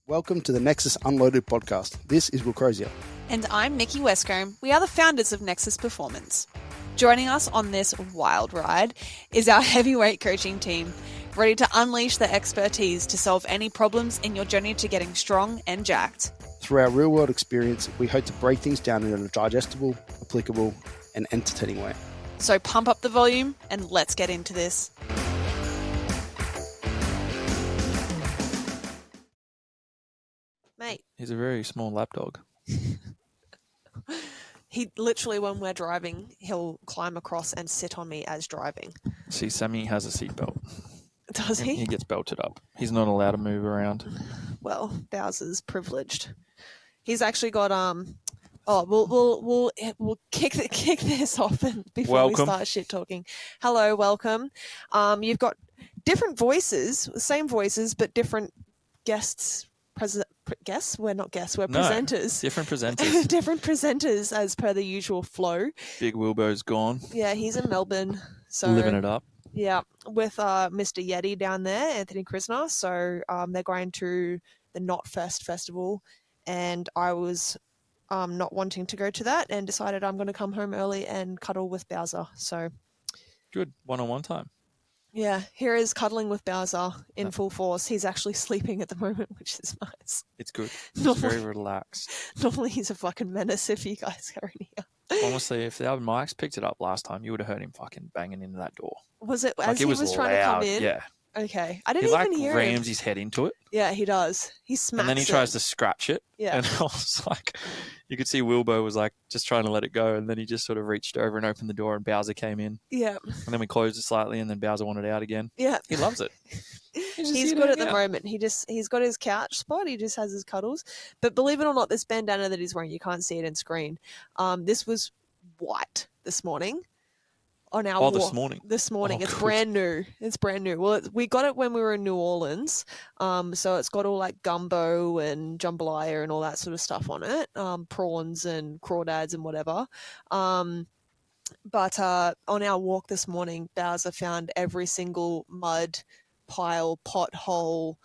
Welcome to the Nexus Unloaded podcast. This is Will Crozier. And I'm Mikki Westcombe. We are the founders of Nexus Performance. Joining us on this wild ride is our heavyweight coaching team, ready to unleash their expertise to solve any problems in your journey to getting strong and jacked. Through our real-world experience, we hope to break things down in a digestible, applicable, and entertaining way. So pump up the volume and let's get into this. Mate. He's a very small lapdog. He literally, when we're driving, he'll climb across and sit on me as driving. See, Sammy has a seatbelt. Does he? He gets belted up. He's not allowed to move around. Well, Bowser's privileged. He's actually got we'll kick this off before we start shit talking. Hello, welcome. You've got different voices, same voices, but different guests. Guests? We're not guests. We're presenters. Different presenters. Different presenters as per the usual flow. Big Wilbo's gone. Yeah, he's in Melbourne. So living it up. Yeah, with Mr. Yeti down there, Anthony Krisner. So they're going to the Not Fest Festival, and I was not wanting to go to that and decided I'm going to come home early and cuddle with Bowser. So good one-on-one time. Yeah, here is cuddling with Bowser in full force. He's actually sleeping at the moment, which is nice. It's good. It's very relaxed. Normally he's a fucking menace if you guys are in here. Honestly, if the other mics picked it up last time, you would have heard him fucking banging into that door. Was it like as he was trying to come in? Yeah. Okay. I didn't even hear him. He rams his head into it. Yeah, he does. He smacks it. And then he tries to scratch it. Yeah. And I was like, you could see Wilbo was like just trying to let it go. And then he just sort of reached over and opened the door and Bowser came in. Yeah. And then we closed it slightly and then Bowser wanted out again. Yeah. He loves it. He's good at the moment. He's got his couch spot. He just has his cuddles. But believe it or not, this bandana that he's wearing, you can't see it in screen. This was white this morning. On our walk. This morning. It's brand new. It's brand new. Well, we got it when we were in New Orleans. So it's got all like gumbo and jambalaya and all that sort of stuff on it. Prawns and crawdads and whatever. But on our walk this morning, Bowser found every single mud pile, pothole,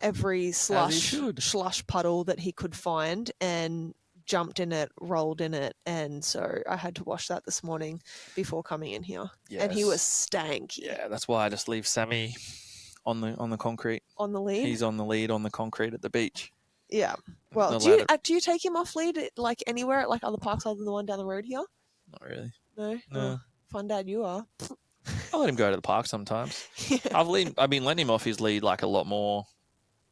every slush puddle that he could find and jumped in it, rolled in it, and so I had to wash that this morning before coming in here. Yes. And he was stanky. Yeah, that's why I just leave Sammy on the concrete. On the lead? He's on the lead on the concrete at the beach. Yeah. Well, do you take him off lead at, like anywhere at like other parks other than the one down the road here? Not really. No? No. Fun dad you are. I let him go to the park sometimes. Yeah. I've been letting him off his lead like a lot more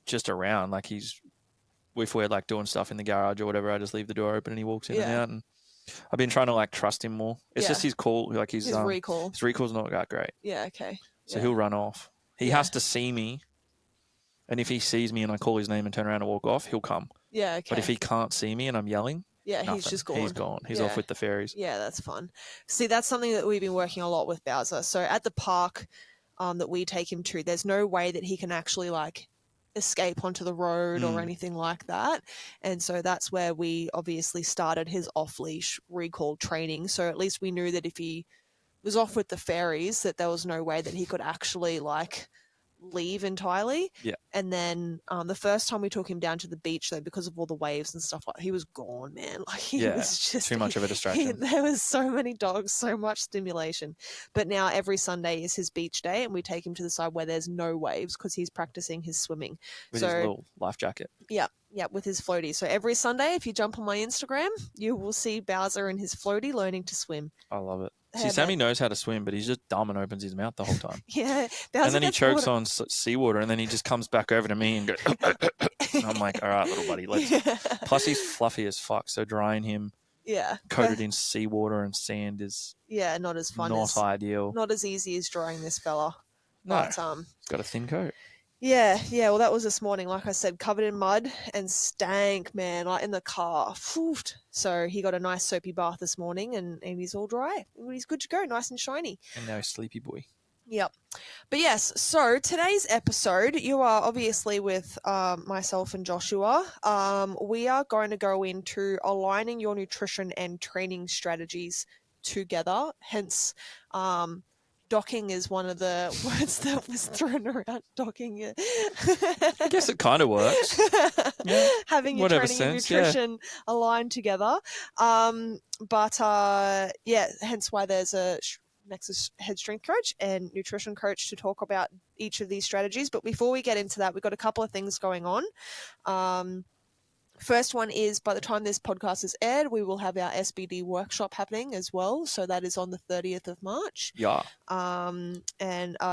just around. Like if we're like doing stuff in the garage or whatever, I just leave the door open and he walks in and out. And I've been trying to like trust him more. It's just his call, like his recall. His recall's not that great. Yeah, okay. So he'll run off. He has to see me, and if he sees me and I call his name and turn around and walk off, he'll come. Yeah, okay. But if he can't see me and I'm yelling, nothing. He's just gone. He's gone. He's off with the fairies. Yeah, that's fun. See, that's something that we've been working a lot with Bowser. So at the park that we take him to, there's no way that he can actually like escape onto the road or anything like that. And so that's where we obviously started his off-leash recall training. So at least we knew that if he was off with the fairies, that there was no way that he could actually like leave entirely. Yeah. And then the first time we took him down to the beach though, because of all the waves and stuff, like he was gone, man. Like he was just too much of a distraction. There was so many dogs, so much stimulation. But now every Sunday is his beach day and we take him to the side where there's no waves because he's practicing his swimming. With his little life jacket. Yeah, with his floaty. So every Sunday, if you jump on my Instagram, you will see Bowser in his floaty learning to swim. I love it. See, Sammy knows how to swim, but he's just dumb and opens his mouth the whole time. Yeah. And then he chokes on seawater, and then he just comes back over to me and goes, and I'm like, all right, little buddy, let's. Plus, he's fluffy as fuck, so drying him coated in seawater and sand is not as fun. Not ideal. Not as easy as drying this fella. No, but, he's got a thin coat. Yeah. Well, that was this morning, like I said, covered in mud and stank, man, like in the car. Foofed. So he got a nice soapy bath this morning and he's all dry. He's good to go, nice and shiny. And now he's sleepy boy. Yep. But yes, so today's episode, you are obviously with myself and Joshua. We are going to go into aligning your nutrition and training strategies together, hence Docking is one of the words that was thrown around. Docking. I guess it kind of works. Yeah. Having your training and nutrition aligned together. But hence why there's a Nexus head strength coach and nutrition coach to talk about each of these strategies. But before we get into that, we've got a couple of things going on. First one is, by the time this podcast is aired, we will have our SBD workshop happening as well. So that is on the 30th of March. Yeah. And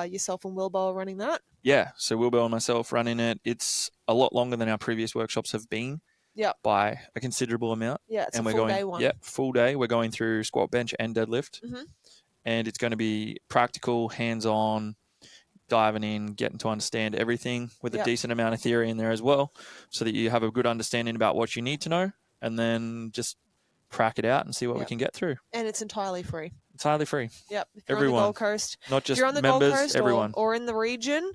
yourself and Wilbo are running that? Yeah. So Wilbo and myself running it. It's a lot longer than our previous workshops have been. Yep. By a considerable amount. Yeah, it's a full day one. Yeah, full day. We're going through squat, bench, and deadlift. Mm-hmm. And it's going to be practical, hands-on, diving in, getting to understand everything with a decent amount of theory in there as well, so that you have a good understanding about what you need to know, and then just crack it out and see what we can get through. And it's entirely free. Entirely free. Yep. If you're everyone. On the Gold Coast. Not just if you're on the members, Gold Coast everyone. Or in the region,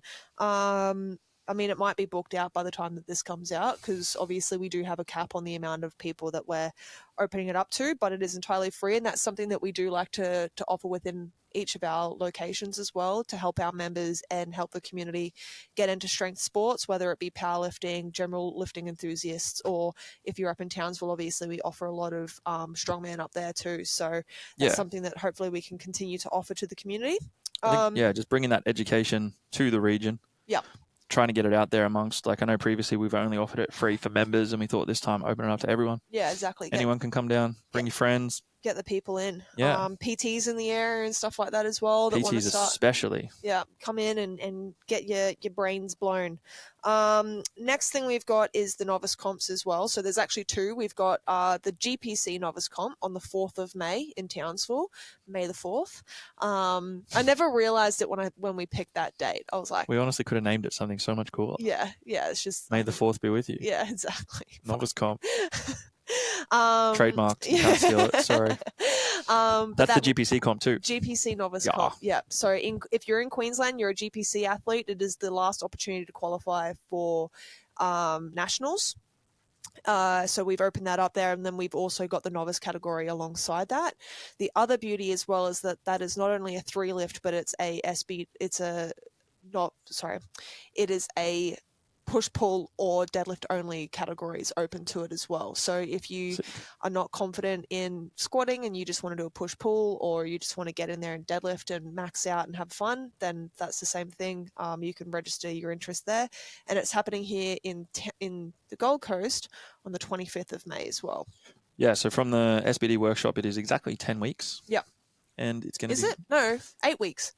I mean, it might be booked out by the time that this comes out, because obviously we do have a cap on the amount of people that we're opening it up to, but it is entirely free. And that's something that we do like to offer within each of our locations as well, to help our members and help the community get into strength sports, whether it be powerlifting, general lifting enthusiasts, or if you're up in Townsville, obviously we offer a lot of strongman up there too. So that's something that hopefully we can continue to offer to the community. I think, just bringing that education to the region. Yep. Trying to get it out there amongst, like, I know previously we've only offered it free for members, and we thought this time open it up to everyone. Yeah, exactly. Anyone can come down, bring your friends. Get the people in. Yeah. PTs in the area and stuff like that as well. That PTs want to start, especially. Yeah, come in and get your brains blown. Next thing we've got is the novice comps as well. So there's actually two. We've got the GPC novice comp on the 4th of May in Townsville, May the 4th. I never realized it when we picked that date. I was like, we honestly could have named it something so much cooler. Yeah, it's just May the 4th be with you. Yeah, exactly. Novice comp. Trademarked. You can't steal it. Sorry. That's the GPC comp too. GPC novice comp. Yeah. So if you're in Queensland, you're a GPC athlete. It is the last opportunity to qualify for nationals. So we've opened that up there, and then we've also got the novice category alongside that. The other beauty as well is that is not only a 3 lift, but it's a SB. It is a push-pull or deadlift only categories open to it as well. So if you are not confident in squatting and you just want to do a push-pull, or you just want to get in there and deadlift and max out and have fun, then that's the same thing. You can register your interest there. And it's happening here in the Gold Coast on the 25th of May as well. Yeah, so from the SBD workshop, it is exactly 10 weeks. Yep. And it's going to be... Is it? No, 8 weeks.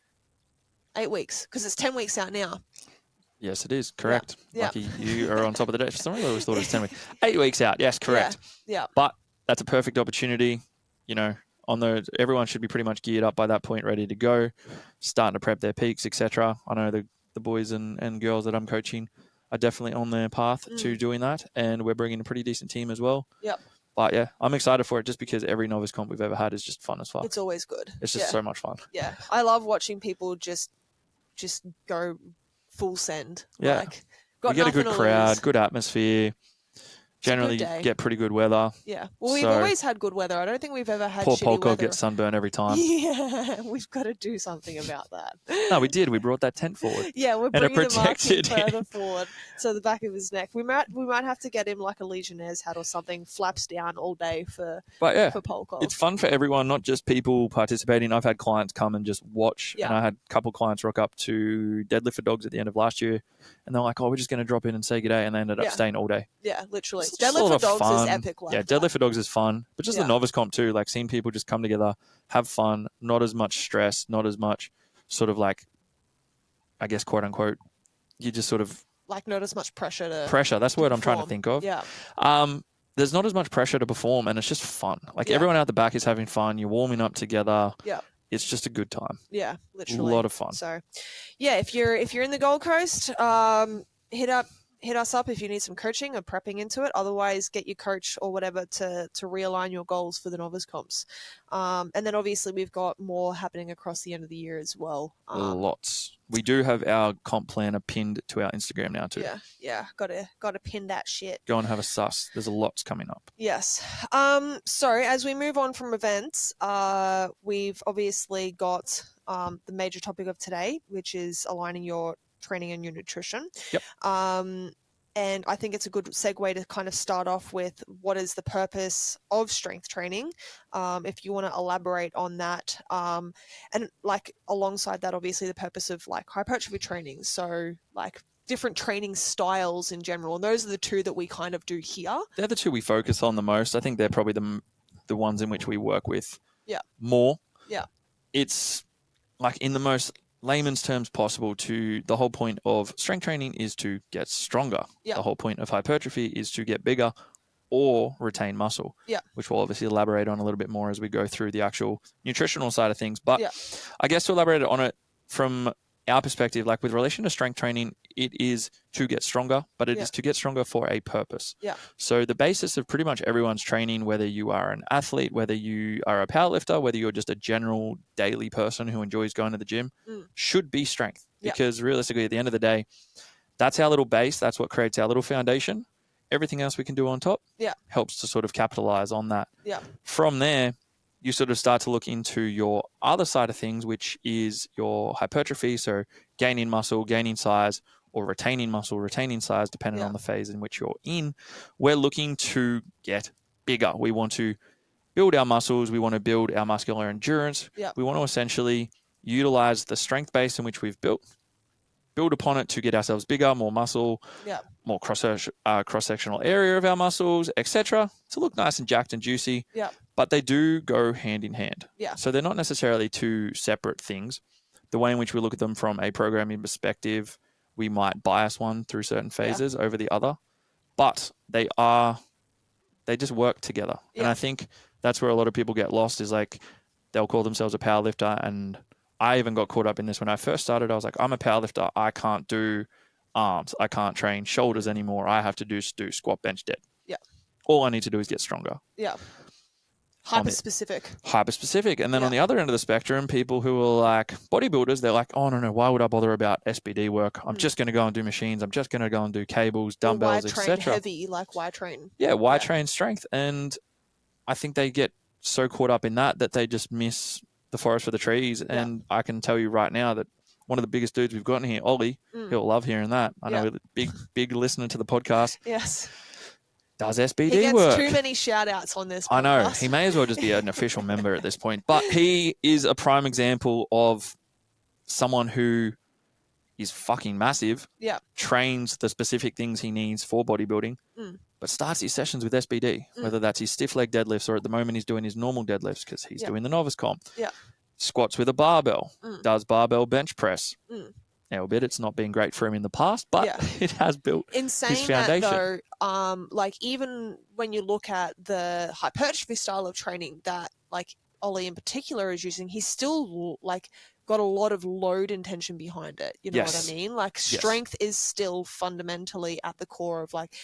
8 weeks, because it's 10 weeks out now. Yes, it is. Correct. Yeah. Lucky you are on top of the day. For some reason, I always thought it was 10 weeks. 8 weeks out. Yes, correct. Yeah. But that's a perfect opportunity. You know, everyone should be pretty much geared up by that point, ready to go, starting to prep their peaks, etc. I know the boys and girls that I'm coaching are definitely on their path to doing that, and we're bringing a pretty decent team as well. Yep. But yeah, I'm excited for it, just because every novice comp we've ever had is just fun as fuck. It's always good. It's just so much fun. Yeah. I love watching people just go full send. Yeah. Like, we get a good crowd, good atmosphere. Generally get pretty good weather. Yeah. Well, we've always had good weather. I don't think we've ever had poor shitty Polko weather. gets sunburn every time. Yeah. We've got to do something about that. No, we did. We brought that tent forward. Yeah, we're bringing the marking him further forward. So the back of his neck. We might have to get him like a Legionnaire's hat or something, flaps down all day for Polko. It's fun for everyone, not just people participating. I've had clients come and just watch. Yeah. And I had a couple clients rock up to Deadlift for Dogs at the end of last year. And they're like, we're just going to drop in and say good day. And they ended up staying all day. Yeah, literally. Deadlift for Dogs is epic. Like Deadlift for Dogs is fun. But just the novice comp too, like seeing people just come together, have fun, not as much stress, not as much sort of like, I guess, quote unquote, you just sort of... Like not as much pressure to... Pressure, that's the word I'm trying to think of. Yeah. There's not as much pressure to perform, and it's just fun. Like everyone out the back is having fun. You're warming up together. Yeah. It's just a good time. Yeah, literally. A lot of fun. So, yeah, if you're in the Gold Coast, hit up hit us up if you need some coaching or prepping into it. Otherwise, get your coach or whatever to realign your goals for the novice comps. And then obviously we've got more happening across the end of the year as well. Lots. We do have our comp planner pinned to our Instagram now too. Yeah. Gotta pin that shit. Go and have a suss. There's a lots coming up. Yes. So as we move on from events, we've obviously got the major topic of today, which is aligning your training and your nutrition. Yep. And I think it's a good segue to kind of start off with what is the purpose of strength training, if you want to elaborate on that. And like alongside that, obviously the purpose of like hypertrophy training. So like different training styles in general. And those are the two that we kind of do here. They're the two we focus on the most. I think they're probably the ones in which we work with more. Yeah. It's like in the most layman's terms possible, to the whole point of strength training is to get stronger. Yeah. The whole point of hypertrophy is to get bigger or retain muscle, which we'll obviously elaborate on a little bit more as we go through the actual nutritional side of things. But I guess to elaborate on it from our perspective, like with relation to strength training, it is to get stronger, but it is to get stronger for a purpose. Yeah. So the basis of pretty much everyone's training, whether you are an athlete, whether you are a powerlifter, whether you're just a general daily person who enjoys going to the gym, should be strength. Because realistically, at the end of the day, that's our little base. That's what creates our little foundation. Everything else we can do on top helps to sort of capitalize on that. Yeah. From there, you sort of start to look into your other side of things, which is your hypertrophy. So gaining muscle, gaining size, or retaining muscle, retaining size, depending on the phase in which you're in. We're looking to get bigger. We want to build our muscles. We want to build our muscular endurance. We want to essentially utilize the strength base in which we've built, build upon it to get ourselves bigger, more muscle, more cross-sectional area of our muscles, etc., to look nice and jacked and juicy. But they do go hand in hand. So they're not necessarily two separate things. The way in which we look at them from a programming perspective, we might bias one through certain phases over the other, but they just work together. And I think that's where a lot of people get lost, is like they'll call themselves a powerlifter. And I even got caught up in this when I first started. I was like, I'm a powerlifter. I can't do arms. I can't train shoulders anymore. I have to do squat, bench, dead. All I need to do is get stronger. Hyper-specific. And then on the other end of the spectrum, people who are like bodybuilders, they're like, oh, no, why would I bother about SBD work? I'm just going to go and do machines. I'm just going to go and do cables, dumbbells, etc. Why train heavy? Like, why train? Why train strength? And I think they get so caught up in that they just miss the forest for the trees. And I can tell you right now that one of the biggest dudes we've got in here, Ollie, he'll love hearing that. I know, big listener to the podcast. Yes. Does SBD he gets work? Too many shout outs on this podcast. I know. He may as well just be an official member at this point. But he is a prime example of someone who is fucking massive, trains the specific things he needs for bodybuilding, but starts his sessions with SBD, whether that's his stiff leg deadlifts or at the moment he's doing his normal deadlifts because he's doing the novice comp. Squats with a barbell, does barbell bench press. Now, it's not been great for him in the past, but it has built his foundation. That though, like even when you look at the hypertrophy style of training that like Ollie in particular is using, he's still like got a lot of load intention behind it. You know what I mean? Like strength is still fundamentally at the core of like,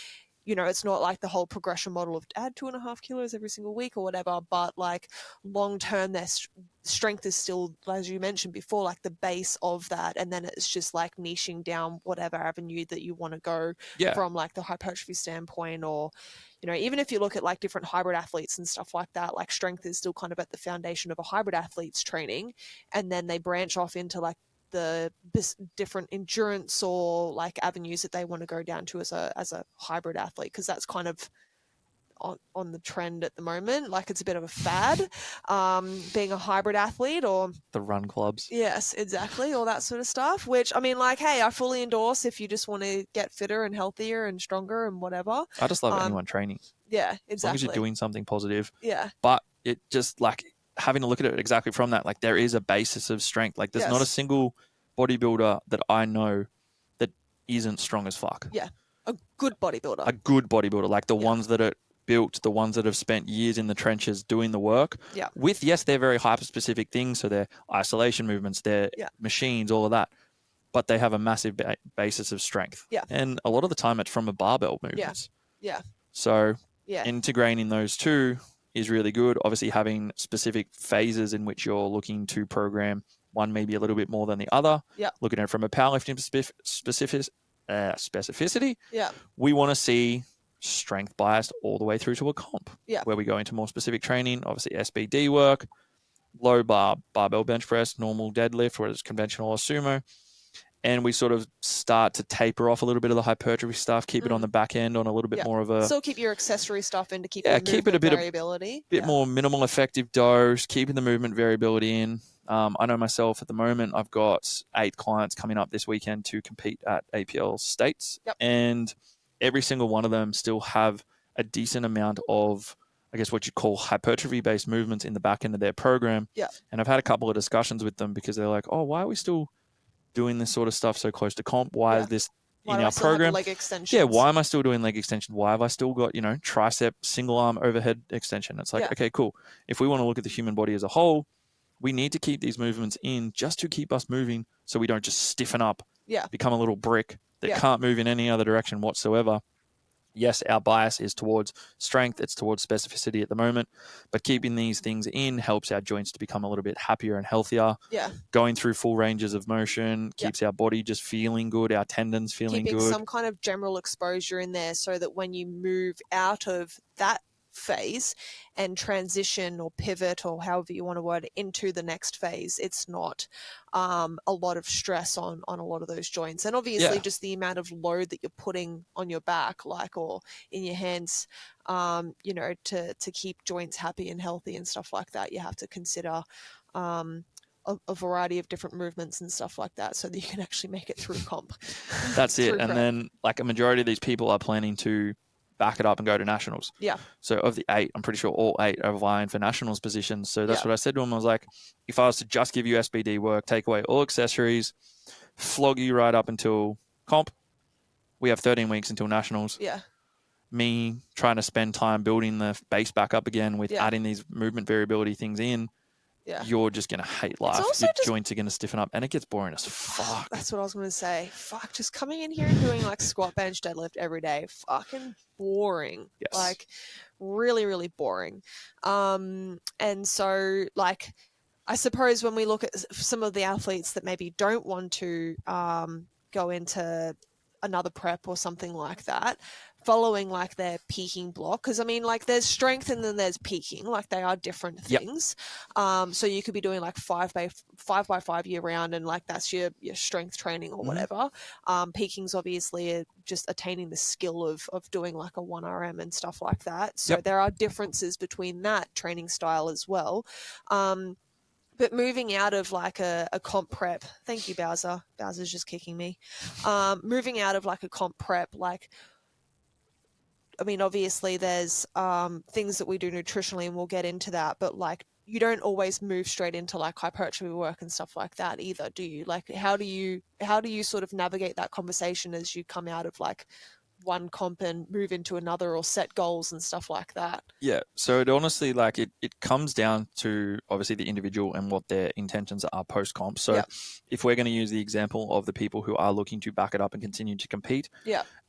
you know, it's not like the whole progression model of add 2.5 kilos every single week or whatever, but like long term, their strength is still, as you mentioned before, like the base of that. And then it's just like niching down whatever avenue that you want to go from like the hypertrophy standpoint, or, you know, even if you look at like different hybrid athletes and stuff like that, like strength is still kind of at the foundation of a hybrid athlete's training. And then they branch off into like the different endurance or like avenues that they want to go down to as a hybrid athlete, because that's kind of on the trend at the moment. Like it's a bit of a fad, being a hybrid athlete, or the run clubs. Yes, exactly, all that sort of stuff, which I mean, like, hey, I fully endorse if you just want to get fitter and healthier and stronger and whatever. I just love anyone training. Yeah, exactly. As long as you're doing something positive. Yeah. But it just like having to look at it exactly from that, like there is a basis of strength. Like there's not a single bodybuilder that I know that isn't strong as fuck. Yeah. A good bodybuilder. Like the ones that are built, the ones that have spent years in the trenches doing the work. Yeah. With, yes, they're very hyper-specific things. So they're isolation movements, they're machines, all of that. but they have a massive basis of strength. Yeah. And a lot of the time it's from a barbell movements. Yeah. So Yeah. integrating those two is really good. Obviously, having specific phases in which you're looking to program one maybe a little bit more than the other. Yeah. Looking at it from a powerlifting specificity. Yeah. We want to see strength biased all the way through to a comp. Yeah. Where we go into more specific training, obviously SBD work, low bar, barbell bench press, normal deadlift, whether it's conventional or sumo. And we sort of start to taper off a little bit of the hypertrophy stuff, keep it on the back end on a little bit more of a... Still keep your accessory stuff in to keep keep it a bit variability. Bit more minimal effective dose, keeping the movement variability in. I know myself at the moment, I've got 8 clients coming up this weekend to compete at APL States. Yep. And every single one of them still have a decent amount of, I guess, what you call hypertrophy-based movements in the back end of their program. Yeah. And I've had a couple of discussions with them because they're like, oh, why are we still doing this sort of stuff so close to comp? Why is this in our program? Leg extensions? Yeah, why am I still doing leg extension? Why have I still got, tricep single arm overhead extension? It's like, okay, cool. If we want to look at the human body as a whole, we need to keep these movements in just to keep us moving so we don't just stiffen up, become a little brick that can't move in any other direction whatsoever. Yes, our bias is towards strength. It's towards specificity at the moment. But keeping these things in helps our joints to become a little bit happier and healthier. Yeah. Going through full ranges of motion keeps our body just feeling good, our tendons feeling good. Keeping some kind of general exposure in there so that when you move out of that phase and transition or pivot or however you want to word it into the next phase, it's not a lot of stress on a lot of those joints. And obviously just the amount of load that you're putting on your back, or in your hands, to keep joints happy and healthy and stuff like that, you have to consider a variety of different movements and stuff like that so that you can actually make it through comp. That's it. And then a majority of these people are planning to back it up and go to nationals. Yeah. So of the 8, I'm pretty sure all 8 are vying for nationals positions. So that's what I said to him. I was like, if I was to just give you SBD work, take away all accessories, flog you right up until comp, we have 13 weeks until nationals. Yeah. Me trying to spend time building the base back up again with adding these movement variability things in. Yeah. You're just going to hate life. Your joints are going to stiffen up and it gets boring as fuck. That's what I was going to say. Fuck, just coming in here and doing squat, bench, deadlift every day. Fucking boring. Yes. Really, really boring. And so I suppose when we look at some of the athletes that maybe don't want to go into another prep or something like that, following their peaking block, because there's strength and then there's peaking, they are different things. So you could be doing 5 by 5 year round and that's your strength training or whatever. Peaking's obviously just attaining the skill of doing a 1RM and stuff like that. So there are differences between that training style as well. But moving out of a comp prep, thank you, Bowser. Bowser's just kicking me. Moving out of a comp prep, obviously there's things that we do nutritionally and we'll get into that, but you don't always move straight into hypertrophy work and stuff like that either, do you? How do you sort of navigate that conversation as you come out of one comp and move into another or set goals and stuff like that? Yeah. So it honestly, it comes down to obviously the individual and what their intentions are post comp. So if we're going to use the example of the people who are looking to back it up and continue to compete,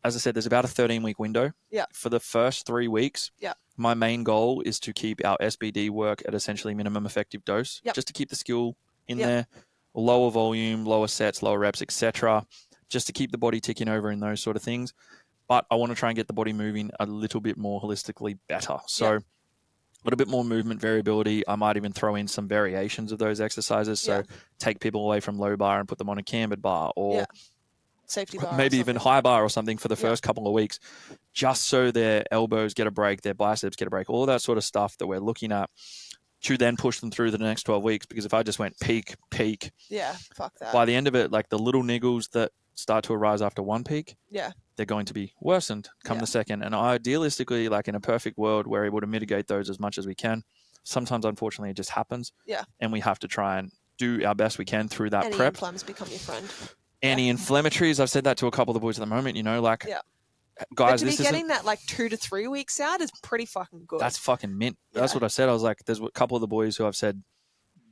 as I said, there's about a 13-week window. For the first 3 weeks, my main goal is to keep our SBD work at essentially minimum effective dose, just to keep the skill in there, lower volume, lower sets, lower reps, etc., just to keep the body ticking over in those sort of things. But I want to try and get the body moving a little bit more holistically better. So a little bit more movement variability. I might even throw in some variations of those exercises. So take people away from low bar and put them on a cambered bar or safety bar, maybe even high bar or something for the first couple of weeks, just so their elbows get a break, their biceps get a break, all that sort of stuff that we're looking at to then push them through the next 12 weeks. Because if I just went peak, fuck that. by the end of it, the little niggles that start to arise after one peak, they're going to be worsened come the second. And idealistically, in a perfect world, we're able to mitigate those as much as we can. Sometimes, unfortunately, it just happens. And we have to try and do our best we can through that prep. Anti-inflammatories become your friend. Anti-inflammatories, I've said that to a couple of the boys at the moment, guys, but to be getting that 2 to 3 weeks out is pretty fucking good. That's fucking mint. That's what I said. I was like, there's a couple of the boys who I've said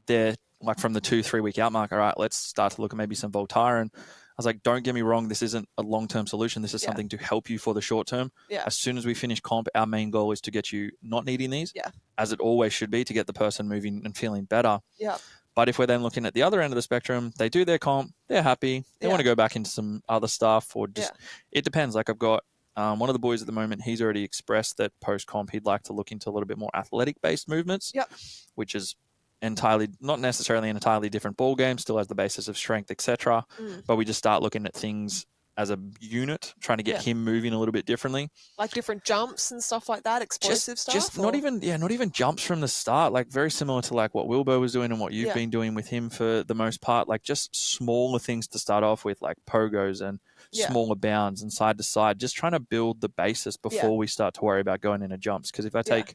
their like from the 2-3 week out mark, all right, let's start to look at maybe some Voltaren. I was like, don't get me wrong, this isn't a long-term solution. This is something to help you for the short term. Yeah. As soon as we finish comp, our main goal is to get you not needing these, as it always should be, to get the person moving and feeling better. Yeah. But if we're then looking at the other end of the spectrum, they do their comp, they're happy, they want to go back into some other stuff, or just it depends. Like I've got one of the boys at the moment, he's already expressed that post-comp he'd like to look into a little bit more athletic-based movements, which is not necessarily an entirely different ball game, still has the basis of strength, etc. But we just start looking at things as a unit, trying to get him moving a little bit differently, like different jumps and stuff like that, explosive stuff. Just not even jumps from the start. Like very similar to like what Wilbur was doing and what you've been doing with him for the most part. Like just smaller things to start off with, like pogos and smaller bounds and side to side. Just trying to build the basis before we start to worry about going into jumps. Because if I take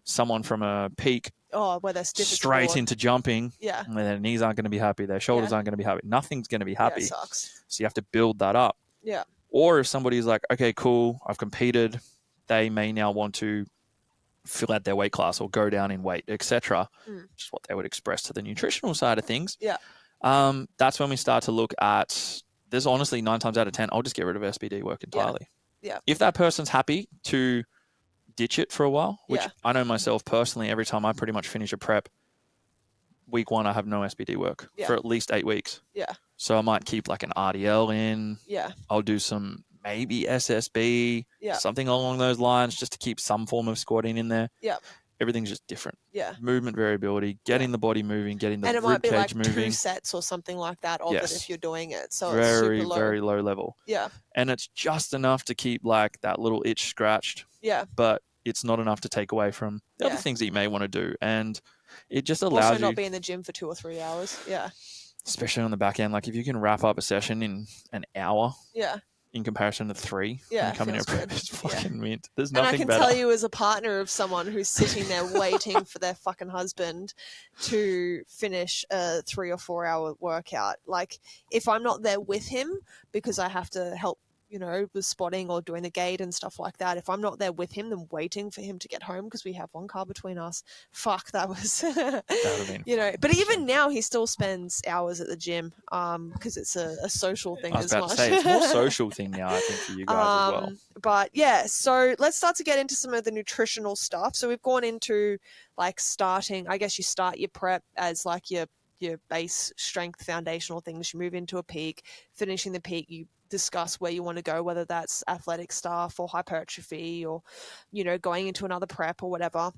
someone from a peak where they're straight into jumping, and their knees aren't going to be happy, their shoulders aren't going to be happy, nothing's going to be happy. It sucks. So you have to build that up. Yeah. Or if somebody's like, okay, cool, I've competed, they may now want to fill out their weight class or go down in weight, etc., which is what they would express to the nutritional side of things. Yeah. That's when we start to look at, there's honestly 9 times out of 10, I'll just get rid of SBD work entirely. Yeah. If that person's happy to ditch it for a while, which I know myself personally, every time I pretty much finish a prep, week 1 I have no SBD work for at least 8 weeks. Yeah. So I might keep like an RDL in. Yeah. I'll do some maybe SSB, something along those lines, just to keep some form of squatting in there. Yeah. Everything's just different. Yeah. Movement variability, getting the body moving, getting the rib cage moving. And it might be like 2 sets or something like that of it if you're doing it. So it's super low. Very low level. Yeah. And it's just enough to keep like that little itch scratched. Yeah. But it's not enough to take away from the other things that you may want to do. And it just allows you... Also not be in the gym for 2 or 3 hours. Yeah. Especially on the back end. Like if you can wrap up a session in an hour... Yeah. In comparison to 3, yeah, coming in it's fucking mint. There's nothing better. And I can tell you as a partner of someone who's sitting there waiting for their fucking husband to finish a 3 or 4 hour workout. Like if I'm not there with him because I have to help, with spotting or doing the gate and stuff like that. If I'm not there with him, then waiting for him to get home because we have 1 car between us. Fuck, that was, But even now, he still spends hours at the gym because it's a social thing as much. I was about to say, it's more social thing now, I think, for you guys as well. But yeah, so let's start to get into some of the nutritional stuff. So we've gone into like starting, I guess you start your prep as like your base strength foundational things. You move into a peak, finishing the peak, you discuss where you want to go, whether that's athletic stuff or hypertrophy or, going into another prep or whatever.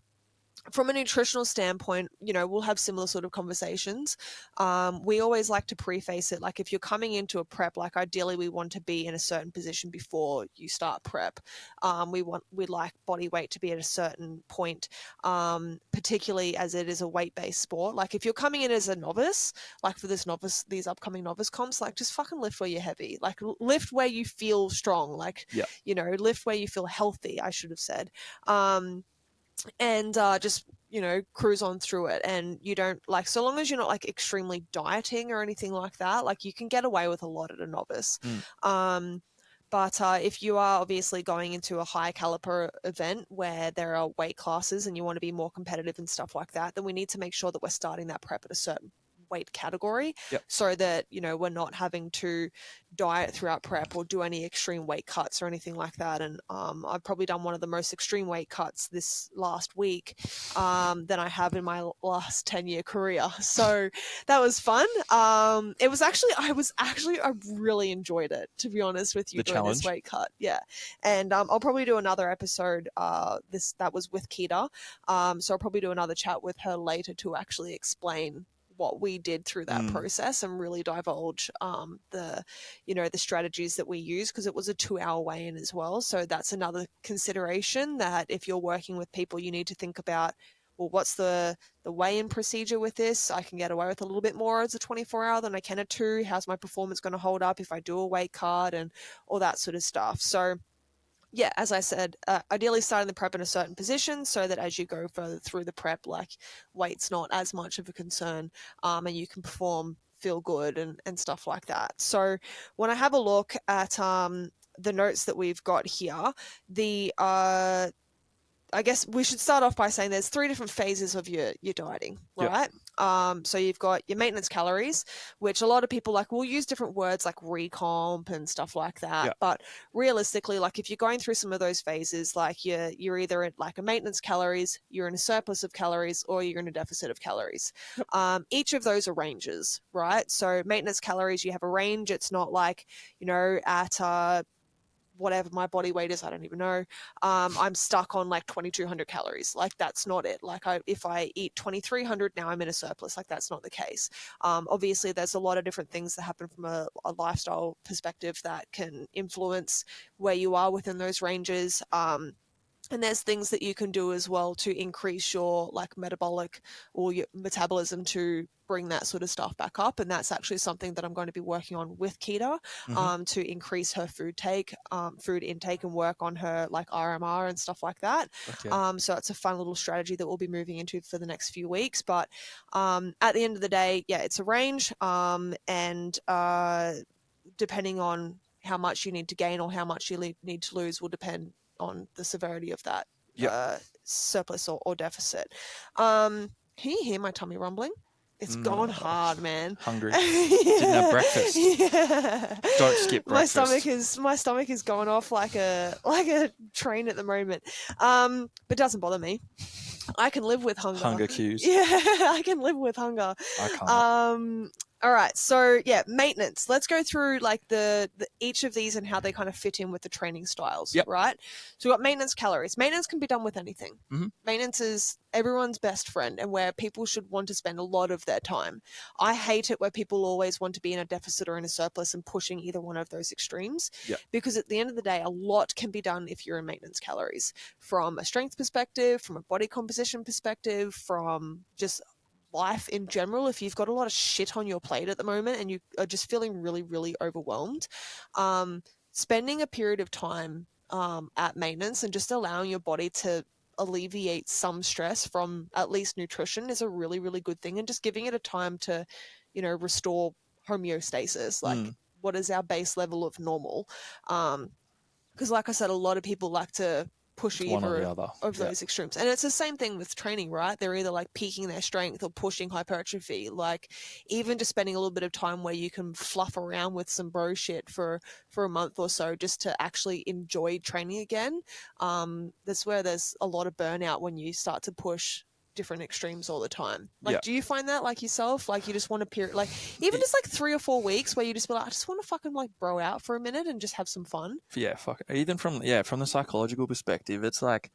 From a nutritional standpoint, we'll have similar sort of conversations. We always like to preface it. Like if you're coming into a prep, like ideally we want to be in a certain position before you start prep. We'd like body weight to be at a certain point, particularly as it is a weight-based sport. Like if you're coming in as a novice, like for these upcoming novice comps, like just fucking lift where you're heavy. Like lift where you feel strong. Like, lift where you feel healthy, I should have said. And just cruise on through it, and you don't like, so long as you're not like extremely dieting or anything like that, like you can get away with a lot at a novice. But if you are obviously going into a high caliber event where there are weight classes and you want to be more competitive and stuff like that, then we need to make sure that we're starting that prep at a certain weight category so that we're not having to diet throughout prep or do any extreme weight cuts or anything like that. And I've probably done one of the most extreme weight cuts this last week than I have in my last 10-year career, so that was fun. I really enjoyed it, to be honest with you, the doing challenge. This weight cut. And I'll probably do another episode that was with Keita, so I'll probably do another chat with her later to actually explain what we did through that process and really divulge the strategies that we use, because it was a 2-hour weigh-in as well. So that's another consideration, that if you're working with people, you need to think about, well, what's the weigh-in procedure with this? I can get away with a little bit more as a 24-hour than I can a 2. How's my performance going to hold up if I do a weight cut and all that sort of stuff? So yeah, as I said, ideally starting the prep in a certain position so that as you go further through the prep, like weight's not as much of a concern, and you can perform, feel good and stuff like that. So when I have a look at the notes that we've got here, I guess we should start off by saying there's 3 different phases of your dieting, right? So you've got your maintenance calories, which a lot of people like will use different words like recomp and stuff like that. Yeah. But realistically, like if you're going through some of those phases, like you're either in like a maintenance calories, you're in a surplus of calories, or you're in a deficit of calories. Each of those are ranges, right? So maintenance calories, you have a range. It's not like, at whatever my body weight is, I don't even know. I'm stuck on like 2,200 calories. Like that's not it. Like if I eat 2,300, now I'm in a surplus. Like that's not the case. Obviously, there's a lot of different things that happen from a lifestyle perspective that can influence where you are within those ranges. And there's things that you can do as well to increase your like metabolic or your metabolism to bring that sort of stuff back up. And that's actually something that I'm going to be working on with Keita, to increase her food intake and work on her like RMR and stuff like that. Okay. So it's a fun little strategy that we'll be moving into for the next few weeks. But at the end of the day, yeah, it's a range. And depending on how much you need to gain or how much you need to lose will depend on the severity of that surplus or deficit. Can you hear my tummy rumbling? It's gone hard, man. Hungry. Didn't have breakfast. Yeah. Don't skip breakfast. My stomach is going off like a train at the moment. But doesn't bother me. I can live with hunger. Hunger cues. Yeah, I can live with hunger. I can't. All right, so yeah, maintenance. Let's go through like the each of these and how they kind of fit in with the training styles, right? So we've got maintenance calories. Maintenance can be done with anything. Maintenance is everyone's best friend and where people should want to spend a lot of their time. I hate it where people always want to be in a deficit or in a surplus and pushing either one of those extremes, because at the end of the day, a lot can be done if you're in maintenance calories, from a strength perspective, from a body composition perspective, from just life in general. If you've got a lot of shit on your plate at the moment and you are just feeling really, really overwhelmed, spending a period of time at maintenance and just allowing your body to alleviate some stress from at least nutrition is a really, really good thing, and just giving it a time to, restore homeostasis. Like, what is our base level of normal? Because like I said, a lot of people like to push either of those extremes. And it's the same thing with training, right? They're either like peaking their strength or pushing hypertrophy. Like even just spending a little bit of time where you can fluff around with some bro shit for a month or so just to actually enjoy training again. That's where there's a lot of burnout when you start to push different extremes all the time. Like, do you find that like yourself? Like you just want a period, like even just like 3 or 4 weeks where you just be like, I just want to fucking like bro out for a minute and just have some fun. Yeah, fuck. Even from the psychological perspective, it's like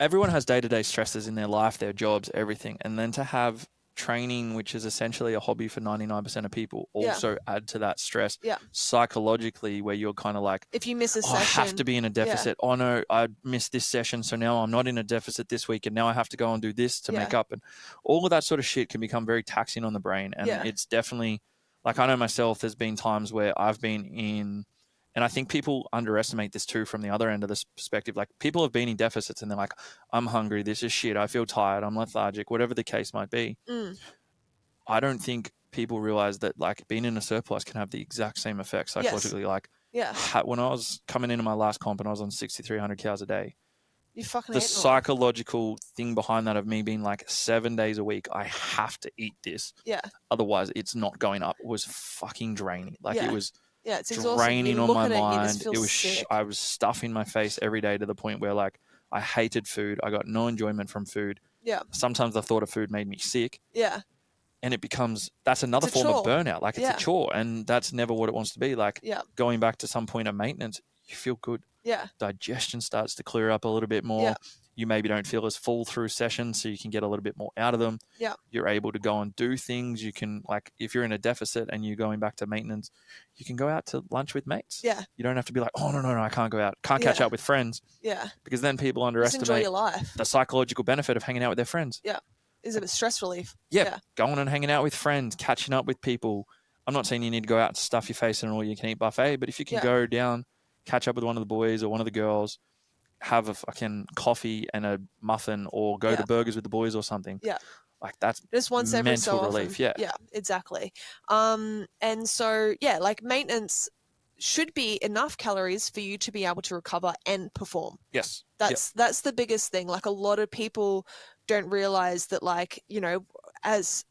everyone has day-to-day stresses in their life, their jobs, everything. And then to have training, which is essentially a hobby for 99% of people, also add to that stress psychologically, where you're kind of like, if you miss a session, I have to be in a deficit. Oh no, I missed this session, so now I'm not in a deficit this week, and now I have to go and do this to make up. And all of that sort of shit can become very taxing on the brain. And it's definitely, like, I know myself, there's been times where I've been in, and I think people underestimate this too from the other end of this perspective. Like, people have been in deficits and they're like, I'm hungry, this is shit, I feel tired, I'm lethargic, whatever the case might be. I don't think people realize that, like, being in a surplus can have the exact same effect psychologically. Like, when I was coming into my last comp and I was on 6,300 calories a day, the psychological thing behind that of me being like 7 days a week, I have to eat this. Otherwise, it's not going up, was fucking draining. Like, it was... it's draining on my mind. It was I was stuffing my face every day to the point where, like, I hated food. I got no enjoyment from food. Sometimes the thought of food made me sick. And it becomes, that's another form of burnout. Like, it's a chore, and that's never what it wants to be. Like, going back to some point of maintenance, you feel good. Digestion starts to clear up a little bit more. You maybe don't feel as full through sessions, so you can get a little bit more out of them. You're able to go and do things. You can, like, if you're in a deficit and you're going back to maintenance, you can go out to lunch with mates. You don't have to be like, oh, no, I can't go out. Can't catch up with friends. Because then people underestimate enjoy your life. The psychological benefit of hanging out with their friends. Is a bit stress relief. Going and hanging out with friends, catching up with people. I'm not saying you need to go out and stuff your face in an all-you-can-eat buffet, but if you can go down, catch up with one of the boys or one of the girls, have a fucking coffee and a muffin, or go to Burgers with the boys or something. Like, that's just once every mental so relief. Often. Yeah, exactly. And so, like, maintenance should be enough calories for you to be able to recover and perform. Yes. That's the biggest thing. Like, a lot of people don't realize that, like, you know, as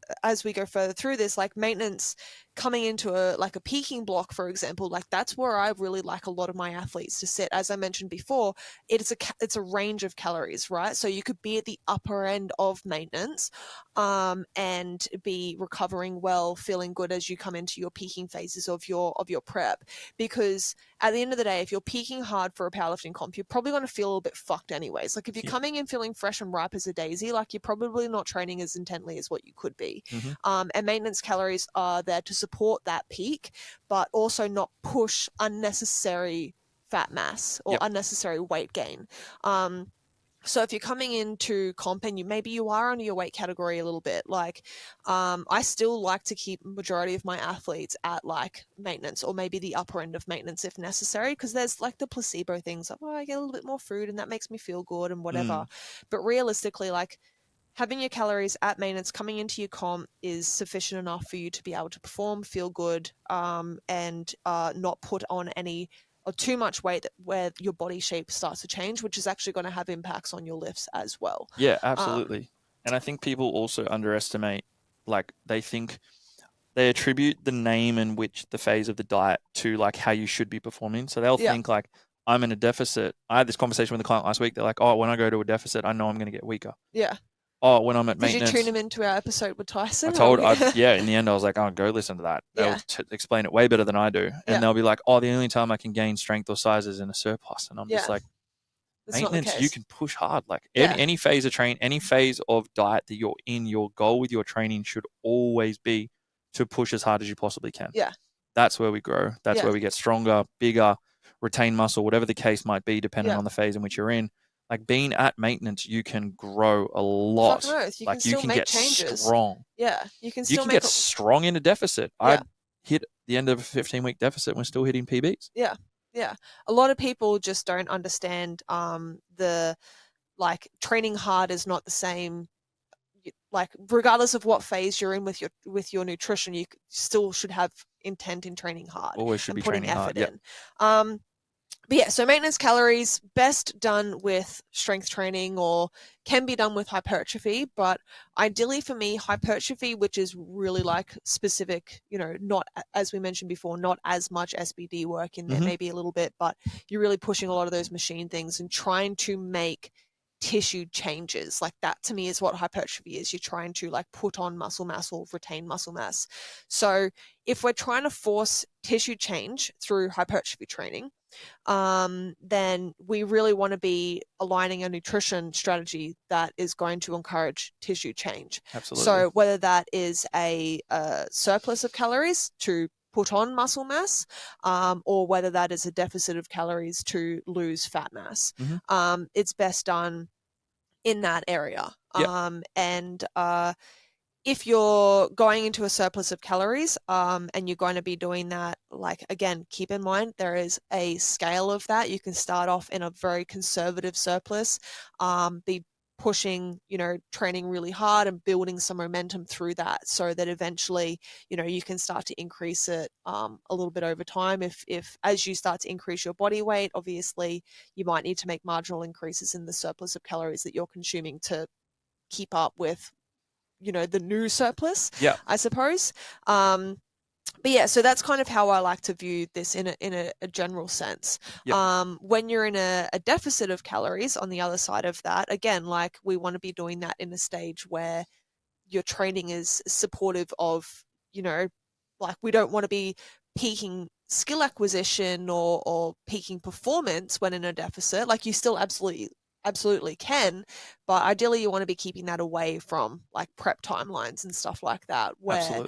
we go further through this, like maintenance coming into a peaking block, for example, like that's where I really like a lot of my athletes to sit. As I mentioned before, it's a range of calories, right? So you could be at the upper end of maintenance, and be recovering well, feeling good as you come into your peaking phases of your prep. Because at the end of the day, if you're peaking hard for a powerlifting comp, you're probably going to feel a little bit fucked anyways. Like if you're coming in feeling fresh and ripe as a daisy, like you're probably not training as intently as what you could be. And maintenance calories are there to support that peak, but also not push unnecessary fat mass or unnecessary weight gain. So if you're coming into comp and maybe you are under your weight category a little bit, like I still like to keep majority of my athletes at like maintenance or maybe the upper end of maintenance if necessary, because there's like the placebo things of, I get a little bit more food and that makes me feel good and whatever. But realistically, like having your calories at maintenance coming into your comp is sufficient enough for you to be able to perform, feel good, and not put on any or too much weight where your body shape starts to change, which is actually going to have impacts on your lifts as well. Yeah, absolutely. And I think people also underestimate, like they attribute the name in which the phase of the diet to like how you should be performing. So they'll think like, I'm in a deficit. I had this conversation with a client last week. They're like, oh, when I go to a deficit, I know I'm going to get weaker. Yeah. Oh, when I'm at maintenance. Did you tune him into our episode with Tyson? In the end, I was like, oh, go listen to that. They'll explain it way better than I do. And they'll be like, oh, the only time I can gain strength or size is in a surplus. And I'm just like, maintenance, you can push hard. Like any phase of any phase of diet that you're in, your goal with your training should always be to push as hard as you possibly can. Yeah. That's where we grow. That's where we get stronger, bigger, retain muscle, whatever the case might be, depending on the phase in which you're in. Like being at maintenance, you can grow a lot. You can get changes. Strong. Yeah, you can get strong in a deficit. I hit the end of a 15-week deficit. We're still hitting PBs. Yeah, yeah. A lot of people just don't understand the like training hard is not the same. Like regardless of what phase you're in with your nutrition, you still should have intent in training hard. Always should be putting training effort hard. in. But yeah, so maintenance calories best done with strength training or can be done with hypertrophy. But ideally for me, hypertrophy, which is really like specific, you know, not, as we mentioned before, not as much SBD work in there, maybe a little bit, but you're really pushing a lot of those machine things and trying to make tissue changes. Like that to me is what hypertrophy is. You're trying to like put on muscle mass or retain muscle mass. So if we're trying to force tissue change through hypertrophy training, then we really want to be aligning a nutrition strategy that is going to encourage tissue change. Absolutely. So whether that is a surplus of calories to put on muscle mass, or whether that is a deficit of calories to lose fat mass, it's best done in that area. And if you're going into a surplus of calories and you're going to be doing that, like, again, keep in mind there is a scale of that. You can start off in a very conservative surplus, be pushing, you know, training really hard and building some momentum through that so that eventually, you know, you can start to increase it a little bit over time. If as you start to increase your body weight, obviously you might need to make marginal increases in the surplus of calories that you're consuming to keep up with, you know, the new surplus, I suppose. But yeah, so that's kind of how I like to view this in a general sense. When you're in a deficit of calories on the other side of that, again, like we want to be doing that in a stage where your training is supportive of, you know, like we don't want to be peaking skill acquisition or peaking performance when in a deficit. Like you still absolutely can, but ideally you want to be keeping that away from like prep timelines and stuff like that where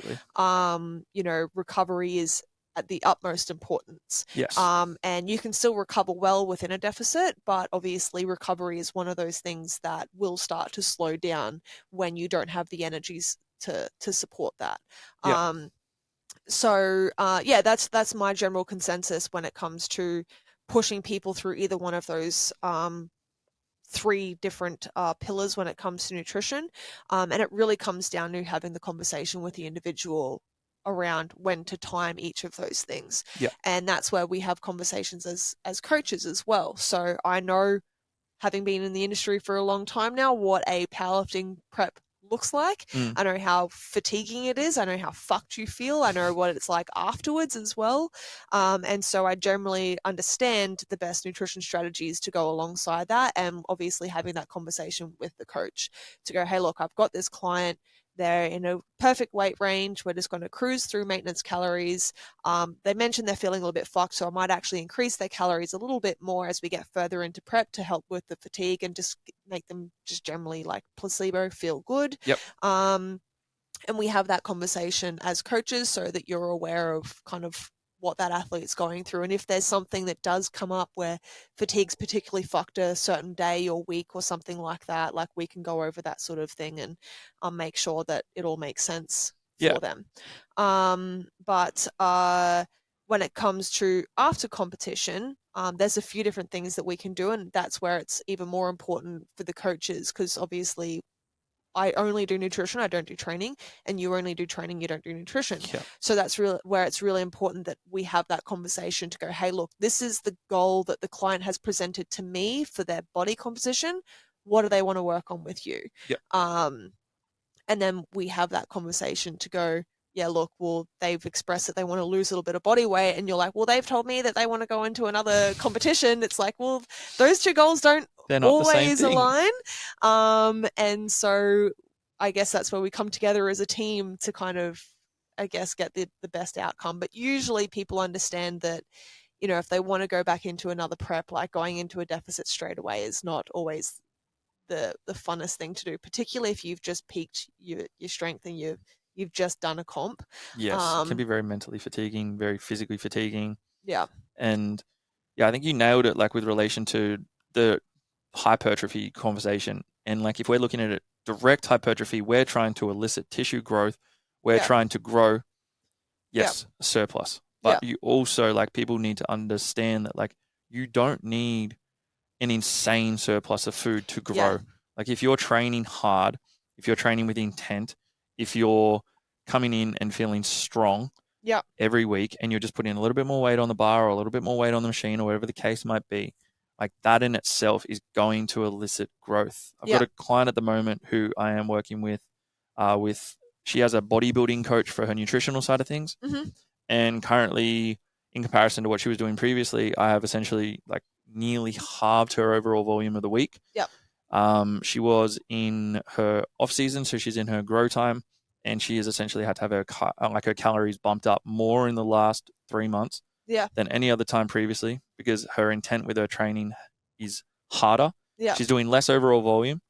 you know, recovery is at the utmost importance. And you can still recover well within a deficit, but obviously recovery is one of those things that will start to slow down when you don't have the energies to support that. So that's my general consensus when it comes to pushing people through either one of those three different pillars when it comes to nutrition. And it really comes down to having the conversation with the individual around when to time each of those things. And that's where we have conversations as coaches as well. So I know having been in the industry for a long time now, what a powerlifting prep looks like. I know how fatiguing it is. I know how fucked you feel. I know what it's like afterwards as well. And so I generally understand the best nutrition strategies to go alongside that, and obviously having that conversation with the coach to go, hey, look, I've got this client. They're in a perfect weight range. We're just going to cruise through maintenance calories. They mentioned they're feeling a little bit fucked, so I might actually increase their calories a little bit more as we get further into prep to help with the fatigue and just make them just generally like placebo feel good. Yep. And we have that conversation as coaches so that you're aware of kind of what that athlete's going through. And if there's something that does come up where fatigue's particularly fucked a certain day or week or something like that, like we can go over that sort of thing and make sure that it all makes sense for them. But when it comes to after competition, there's a few different things that we can do, and that's where it's even more important for the coaches, because obviously I only do nutrition, I don't do training, and you only do training, you don't do nutrition. Yeah. So that's really where it's really important that we have that conversation to go, hey, look, this is the goal that the client has presented to me for their body composition. What do they want to work on with you? Yep. And then we have that conversation to go, yeah, look, well, they've expressed that they want to lose a little bit of body weight, and you're like, well, they've told me that they want to go into another competition. It's like, well, those two goals don't always align. And so I guess that's where we come together as a team to kind of, I guess, get the best outcome. But usually people understand that, you know, if they want to go back into another prep, like going into a deficit straight away is not always the funnest thing to do, particularly if you've just peaked your strength and you've just done a comp. Yes, it can be very mentally fatiguing, very physically fatiguing. Yeah. And yeah, I think you nailed it, like with relation to the hypertrophy conversation. And like if we're looking at it, direct hypertrophy, we're trying to elicit tissue growth. We're trying to grow, surplus. But you also, like, people need to understand that, like, you don't need an insane surplus of food to grow. Yeah. Like if you're training hard, if you're training with intent, if you're coming in and feeling strong every week, and you're just putting a little bit more weight on the bar or a little bit more weight on the machine or whatever the case might be, like that in itself is going to elicit growth. I've got a client at the moment who I am working with she has a bodybuilding coach for her nutritional side of things. Mm-hmm. And currently, in comparison to what she was doing previously, I have essentially like nearly halved her overall volume of the week. Yep. She was in her off season, so she's in her grow time, and she has essentially had to have her calories bumped up more in the last 3 months than any other time previously, because her intent with her training is harder. Yeah. She's doing less overall volume,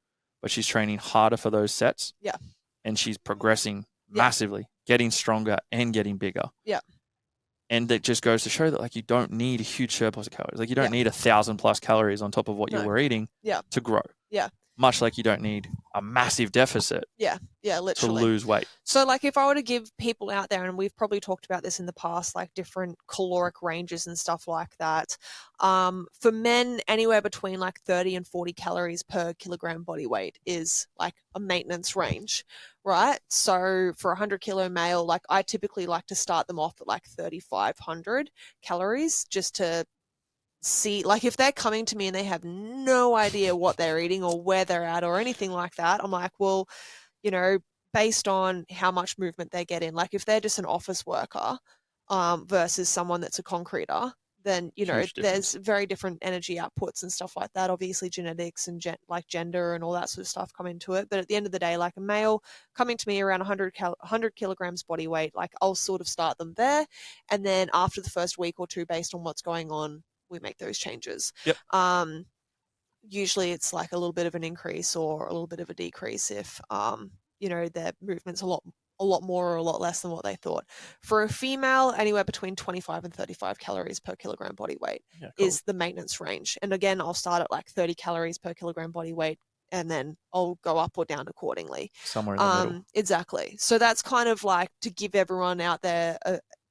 but she's training harder for those sets. Yeah. And she's progressing massively, getting stronger and getting bigger. Yeah. And that just goes to show that, like, you don't need a huge surplus of calories. Like, you don't need 1,000+ calories on top of what you were eating to grow. Yeah. Much like you don't need a massive deficit literally to lose weight. So like if I were to give people out there, and we've probably talked about this in the past, like different caloric ranges and stuff like that. For men, anywhere between like 30 and 40 calories per kilogram body weight is like a maintenance range, right? So for a 100-kilo male, like I typically like to start them off at like 3,500 calories just to see, like if they're coming to me and they have no idea what they're eating or where they're at or anything like that, I'm like, well, you know, based on how much movement they get in, like if they're just an office worker versus someone that's a concreter, then, you know, there's very different energy outputs and stuff like that. Obviously genetics and like gender and all that sort of stuff come into it. But at the end of the day, like a male coming to me around 100 kilograms body weight, like I'll sort of start them there. And then after the first week or two, based on what's going on, we make those changes. Yep. Usually it's like a little bit of an increase or a little bit of a decrease if, you know, their movement's a lot more or a lot less than what they thought. For a female, anywhere between 25 and 35 calories per kilogram body weight is the maintenance range. And again, I'll start at like 30 calories per kilogram body weight, and then I'll go up or down accordingly. Somewhere in the middle. Exactly. So that's kind of like to give everyone out there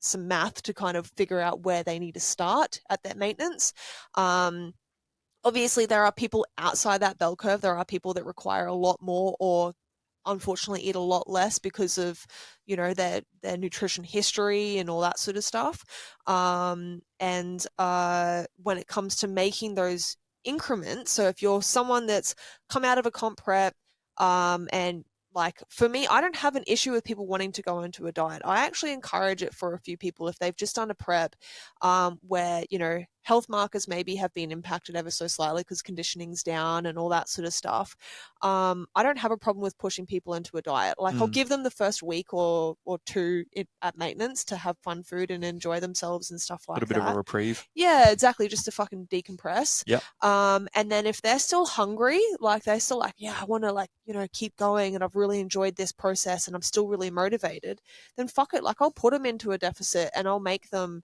some math to kind of figure out where they need to start at their maintenance. Obviously, there are people outside that bell curve. There are people that require a lot more or unfortunately eat a lot less because of, you know, their nutrition history and all that sort of stuff. And when it comes to making those increments. So if you're someone that's come out of a comp prep, and like for me, I don't have an issue with people wanting to go into a diet. I actually encourage it for a few people if they've just done a prep, where, you know, health markers maybe have been impacted ever so slightly because conditioning's down and all that sort of stuff. I don't have a problem with pushing people into a diet. Like I'll give them the first week or two at maintenance to have fun food and enjoy themselves and stuff like that. A bit of a reprieve. Yeah, exactly. Just to fucking decompress. Yeah. And then if they're still hungry, like they're still like, yeah, I want to, like, you know, keep going and I've really enjoyed this process and I'm still really motivated, then fuck it. Like I'll put them into a deficit and I'll make them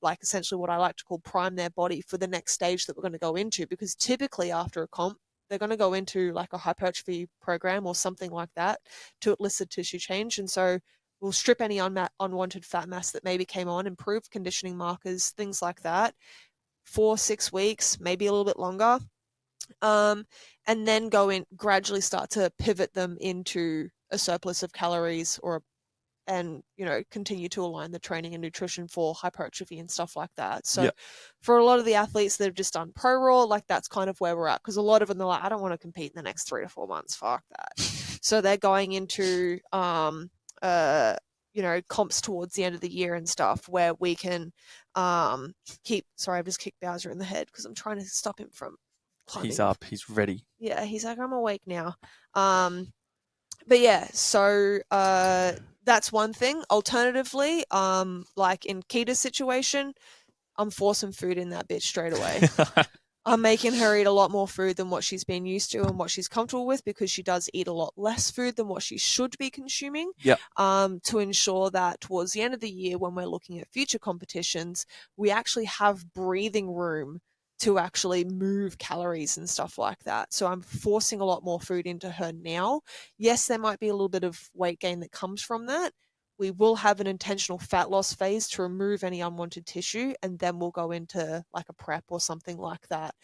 like essentially what I like to call prime their body for the next stage that we're going to go into, because typically after a comp, they're going to go into like a hypertrophy program or something like that to elicit tissue change. And so we'll strip any unwanted fat mass that maybe came on, improve conditioning markers, things like that, 4-6 weeks, maybe a little bit longer. And then go in, gradually start to pivot them into a surplus of calories and, you know, continue to align the training and nutrition for hypertrophy and stuff like that. So for a lot of the athletes that have just done pro raw, like that's kind of where we're at, because a lot of them are like, I don't want to compete in the next 3 to 4 months. Fuck that. So they're going into you know, comps towards the end of the year and stuff where we can sorry, I've just kicked Bowser in the head because I'm trying to stop him from climbing. He's up, he's ready. Yeah, he's like, I'm awake now. But yeah, so that's one thing. Alternatively, like in Kita's situation, I'm forcing food in that bitch straight away. I'm making her eat a lot more food than what she's been used to and what she's comfortable with, because she does eat a lot less food than what she should be consuming. To ensure that towards the end of the year, when we're looking at future competitions, we actually have breathing room to actually move calories and stuff like that. So I'm forcing a lot more food into her now. Yes, there might be a little bit of weight gain that comes from that. We will have an intentional fat loss phase to remove any unwanted tissue, and then we'll go into like a prep or something like that.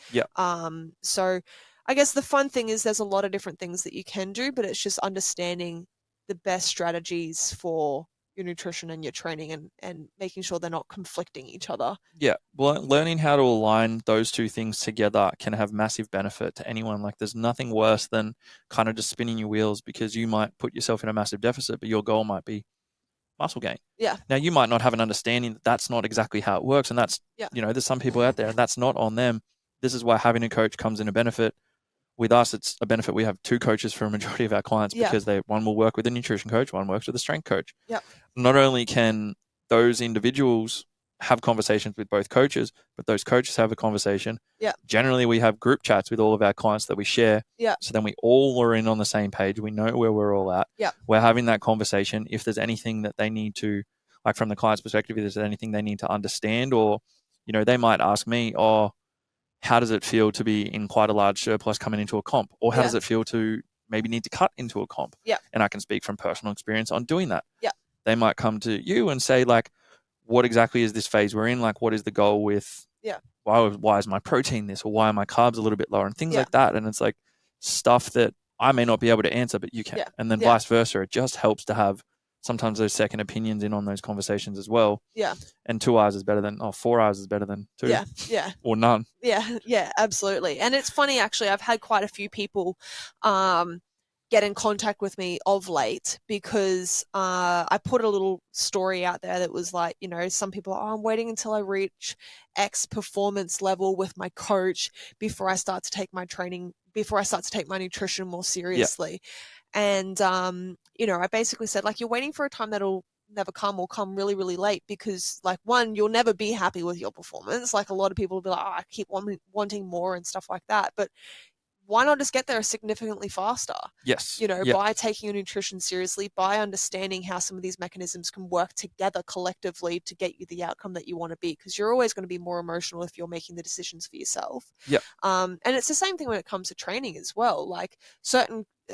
So I guess the fun thing is there's a lot of different things that you can do, but it's just understanding the best strategies for your nutrition and your training and making sure they're not conflicting each other. Yeah. Well, learning how to align those two things together can have massive benefit to anyone. Like there's nothing worse than kind of just spinning your wheels, because you might put yourself in a massive deficit, but your goal might be muscle gain. Yeah. Now you might not have an understanding that that's not exactly how it works. And that's, you know, there's some people out there and that's not on them. This is why having a coach comes in a benefit. With us, it's a benefit. We have 2 coaches for a majority of our clients, because one will work with a nutrition coach, one works with a strength coach. Not only can those individuals have conversations with both coaches, but those coaches have a conversation. Generally, we have group chats with all of our clients that we share. So then we all are in on the same page. We know where we're all at. We're having that conversation. If there's anything that they need to, like from the client's perspective, if there's anything they need to understand, or, you know, they might ask me, how does it feel to be in quite a large surplus coming into a comp? Or how does it feel to maybe need to cut into a comp? And I can speak from personal experience on doing that. They might come to you and say, like, what exactly is this phase we're in? Like, what is the goal with, why is my protein this, or why are my carbs a little bit lower, and things like that. And it's like stuff that I may not be able to answer, but you can. And then vice versa. It just helps to have sometimes those second opinions in on those conversations as well. And 2 hours is better than, 4 hours is better than 2. Or none. Yeah, absolutely. And it's funny, actually, I've had quite a few people get in contact with me of late, because I put a little story out there that was like, you know, some people are, I'm waiting until I reach X performance level with my coach before I start to take my training, before I start to take my nutrition more seriously. And, you know, I basically said, like, you're waiting for a time that'll never come, or come really, really late, because, like, one, you'll never be happy with your performance. Like, a lot of people will be like, I keep wanting more and stuff like that. But why not just get there significantly faster? Yes. You know, by taking your nutrition seriously, by understanding how some of these mechanisms can work together collectively to get you the outcome that you want to be, because you're always going to be more emotional if you're making the decisions for yourself. And it's the same thing when it comes to training as well. Like,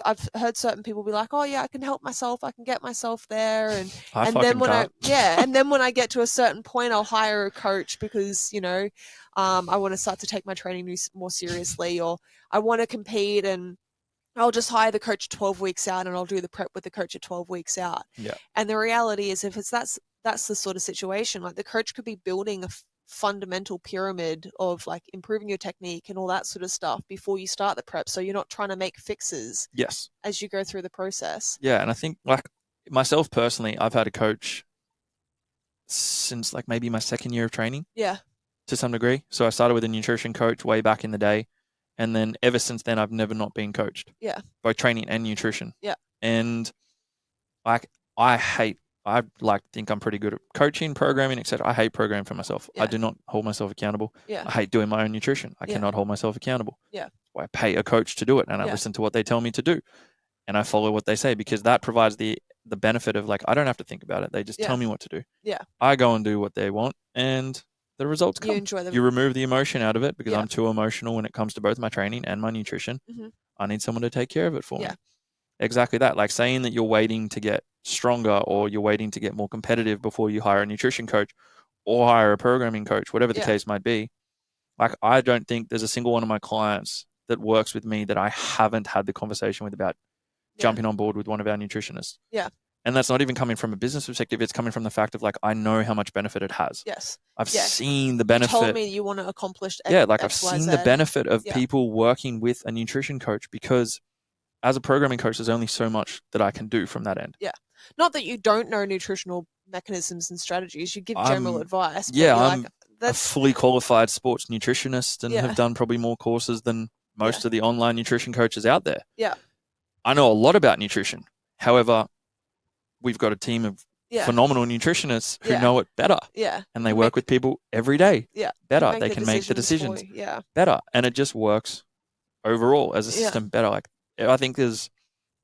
I've heard certain people be like, oh yeah, I can help myself, I can get myself there, and then when I get to a certain point, I'll hire a coach, because, you know, I want to start to take my training more seriously, or I want to compete, and I'll just hire the coach 12 weeks out, and I'll do the prep with the coach at 12 weeks out. And the reality is, if that's the sort of situation, like, the coach could be building fundamental pyramid of like improving your technique and all that sort of stuff before you start the prep. So you're not trying to make fixes as you go through the process. Yeah. And I think like myself personally, I've had a coach since like maybe my second year of training. Yeah. To some degree. So I started with a nutrition coach way back in the day. And then ever since then, I've never not been coached. Yeah. Both training and nutrition. Yeah. And like, I think I'm pretty good at coaching, programming, etc. I hate programming for myself. Yeah. I do not hold myself accountable. Yeah. I hate doing my own nutrition. I cannot hold myself accountable. Yeah. So I pay a coach to do it, and I listen to what they tell me to do, and I follow what they say, because that provides the benefit of like, I don't have to think about it. They just tell me what to do. Yeah. I go and do what they want, and the results come. You enjoy them. You remove the emotion out of it, because I'm too emotional when it comes to both my training and my nutrition. Mm-hmm. I need someone to take care of it for me. Exactly that. Like saying that you're waiting to get stronger or you're waiting to get more competitive before you hire a nutrition coach or hire a programming coach, whatever the case might be. Like, I don't think there's a single one of my clients that works with me that I haven't had the conversation with about jumping on board with one of our nutritionists. Yeah. And that's not even coming from a business perspective. It's coming from the fact of like, I know how much benefit it has. Yes. I've seen the benefit. You told me you want to accomplish X, I've seen the benefit of people working with a nutrition coach, because as a programming coach, there's only so much that I can do from that end. Yeah. Not that you don't know nutritional mechanisms and strategies. You give general advice. Yeah, I'm a fully qualified sports nutritionist and have done probably more courses than most of the online nutrition coaches out there. Yeah. I know a lot about nutrition. However, we've got a team of phenomenal nutritionists who know it better. Yeah. And they work with people every day. Yeah. Better. They can make the decisions better. And it just works overall as a system better. Like, I think there's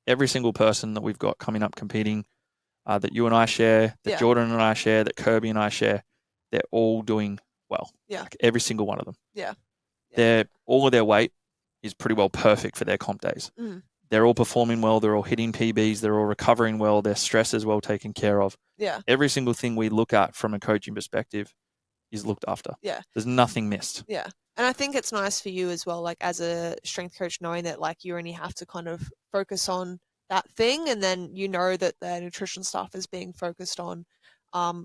every single person that we've got coming up competing, that you and I share, that Jordan and I share, that Kirby and I share, they're all doing well. Yeah. Like every single one of them. Yeah. They're all of their weight is pretty well perfect for their comp days. Mm. They're all performing well. They're all hitting PBs. They're all recovering well. Their stress is well taken care of. Yeah. Every single thing we look at from a coaching perspective is looked after. Yeah. There's nothing missed. Yeah. And I think it's nice for you as well, like as a strength coach, knowing that like you only have to kind of focus on that thing, and then you know that the nutrition stuff is being focused on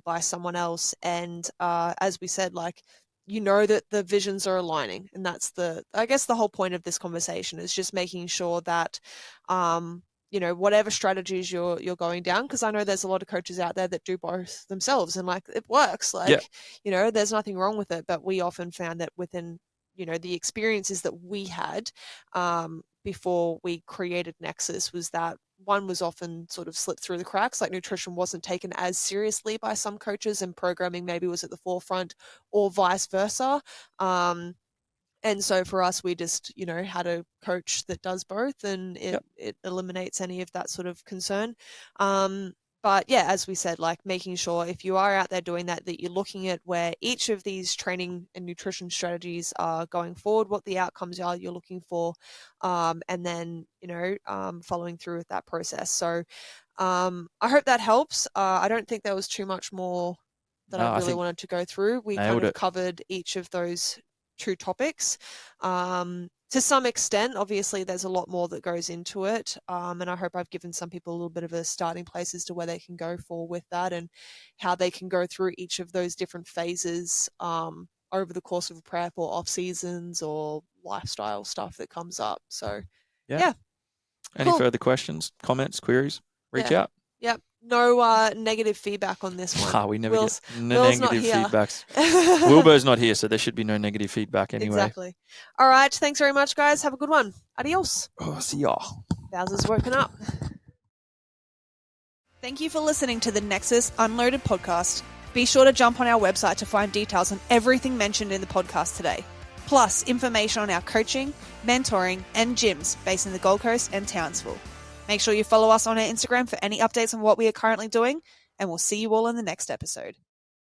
by someone else. And as we said, like, you know that the visions are aligning, and that's I guess the whole point of this conversation is just making sure that you know, whatever strategies you're going down, because I know there's a lot of coaches out there that do both themselves, and like it works, like you know, there's nothing wrong with it. But we often found that within, you know, the experiences that we had before we created Nexus, was that one was often sort of slipped through the cracks. Like nutrition wasn't taken as seriously by some coaches, and programming maybe was at the forefront, or vice versa. And so for us, we just, you know, had a coach that does both, and it eliminates any of that sort of concern. But yeah, as we said, like making sure if you are out there doing that, that you're looking at where each of these training and nutrition strategies are going forward, what the outcomes are you're looking for, and then, you know, following through with that process. So I hope that helps. I don't think there was too much more that I really wanted to go through. We kind of covered each of those two topics to some extent. Obviously there's a lot more that goes into it, and I hope I've given some people a little bit of a starting place as to where they can go for with that, and how they can go through each of those different phases over the course of a prep or off seasons or lifestyle stuff that comes up. So yeah. Any further questions, comments, queries, reach out. Yep. No negative feedback on this one. We never get negative feedbacks. Wilbur's not here, so there should be no negative feedback anyway. Exactly. All right. Thanks very much, guys. Have a good one. Adios. See ya. Bowser's woken up. Thank you for listening to the Nexus Unloaded podcast. Be sure to jump on our website to find details on everything mentioned in the podcast today, plus information on our coaching, mentoring, and gyms based in the Gold Coast and Townsville. Make sure you follow us on our Instagram for any updates on what we are currently doing, and we'll see you all in the next episode.